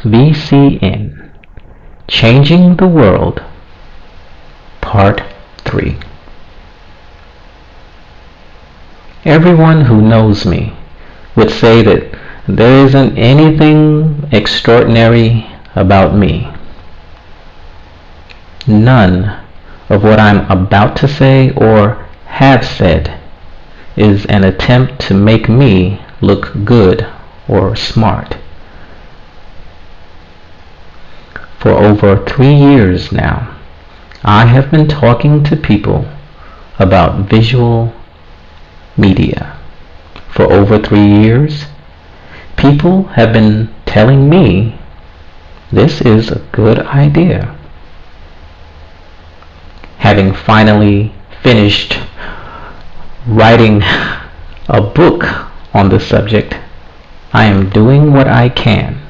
VCN, Changing the World, Part 3. Everyone who knows me would say that there isn't anything extraordinary about me. None of what I'm about to say or have said is an attempt to make me look good or smart. For over 3 years now, I have been talking to people about visual media. For over 3 years, people have been telling me this is a good idea. Having finally finished writing a book on the subject, I am doing what I can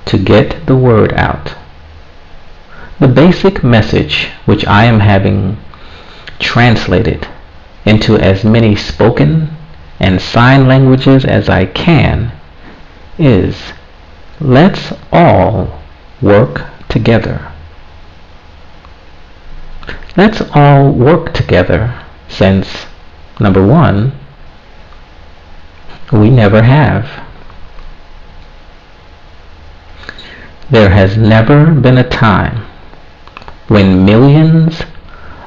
to get the word out. The basic message, which I am having translated into as many spoken and sign languages as I can, is let's all work together. Let's all work together since, number one, we never have. There has never been a time when millions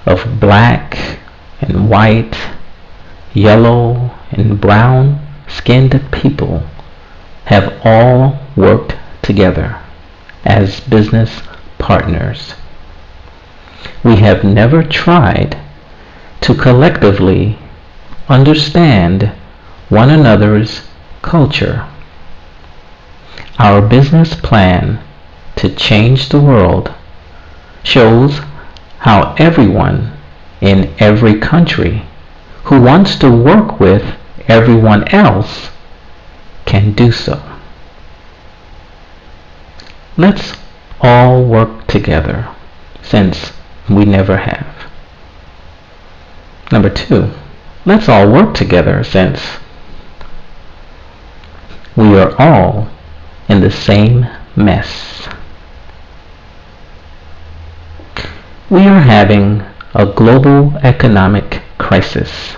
of black and white, yellow and brown skinned people have all worked together as business partners. We have never tried to collectively understand one another's culture. Our business plan to change the world shows how everyone in every country who wants to work with everyone else can do so. Let's all work together since we never have. Number two, let's all work together since we are all in the same mess. We are having a global economic crisis.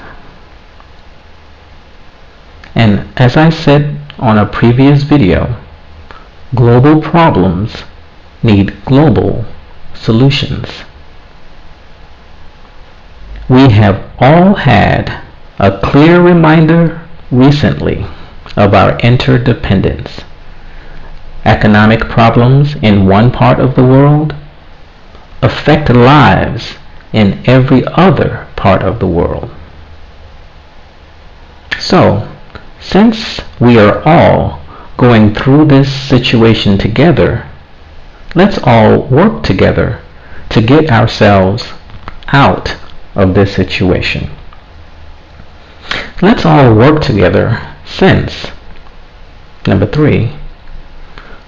And as I said on a previous video, global problems need global solutions. We have all had a clear reminder recently of our interdependence. Economic problems in one part of the world affect lives in every other part of the world. So, since we are all going through this situation together, let's all work together to get ourselves out of this situation. Let's all work together since, number three,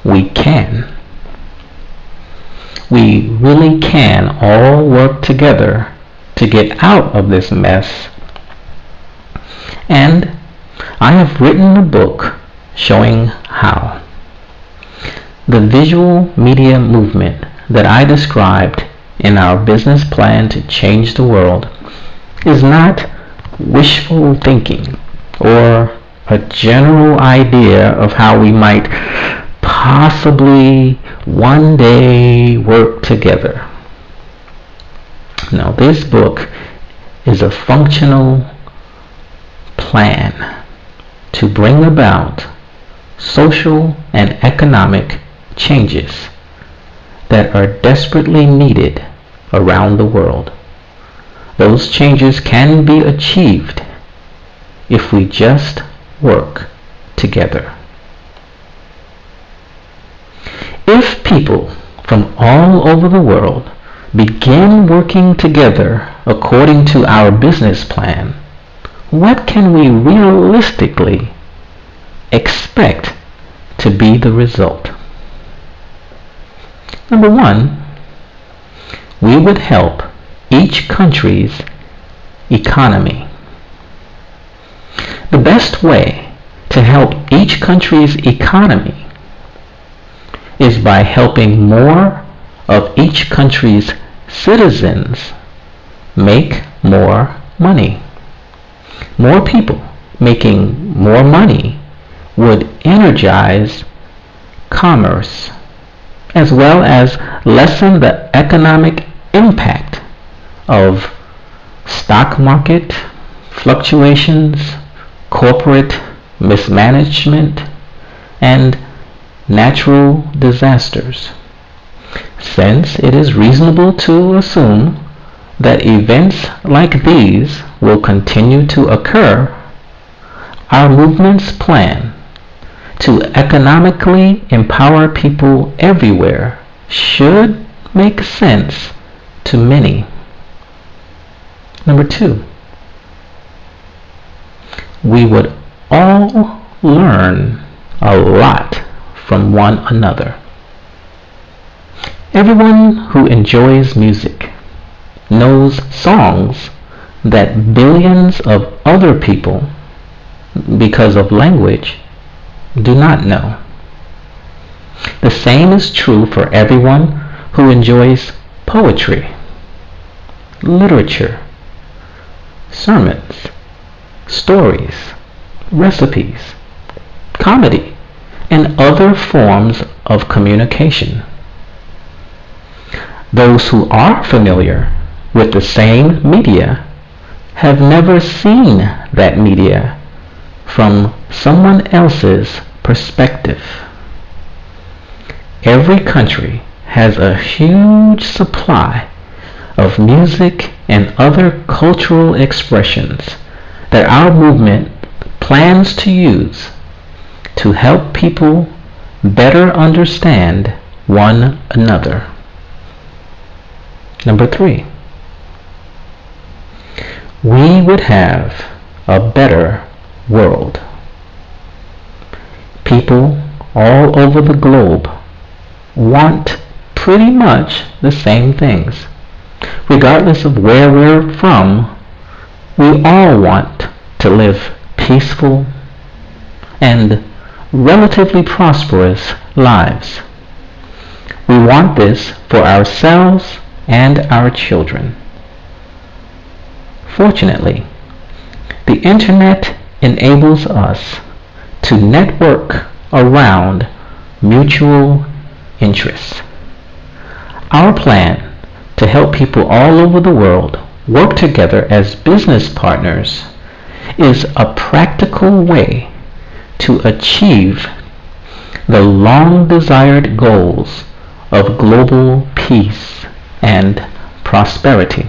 we can. We really can all work together to get out of this mess. And I have written a book showing how. The Visual Media Movement that I described in our business plan to change the world is not wishful thinking or a general idea of how we might possibly one day work together. Now, this book is a functional plan to bring about social and economic changes that are desperately needed around the world. Those changes can be achieved if we just work together. If people from all over the world begin working together according to our business plan, what can we realistically expect to be the result? Number one, we would help each country's economy. The best way to help each country's economy is by helping more of each country's citizens make more money. More people making more money would energize commerce, as well as lessen the economic impact of stock market fluctuations, corporate mismanagement, and natural disasters. Since it is reasonable to assume that events like these will continue to occur, our movement's plan to economically empower people everywhere should make sense to many. Number 2, we would all learn a lot from one another. Everyone who enjoys music knows songs that billions of other people, because of language, do not know. The same is true for everyone who enjoys poetry, literature, sermons, stories, recipes, comedy, and other forms of communication. Those who are familiar with the same media have never seen that media from someone else's perspective. Every country has a huge supply of music and other cultural expressions that our movement plans to use to help people better understand one another. Number 3, we would have a better world. People all over the globe want pretty much the same things. Regardless of where we're from, we all want to live peaceful and relatively prosperous lives. We want this for ourselves and our children. Fortunately, the internet enables us to network around mutual interests. Our plan to help people all over the world work together as business partners is a practical way to achieve the long-desired goals of global peace and prosperity.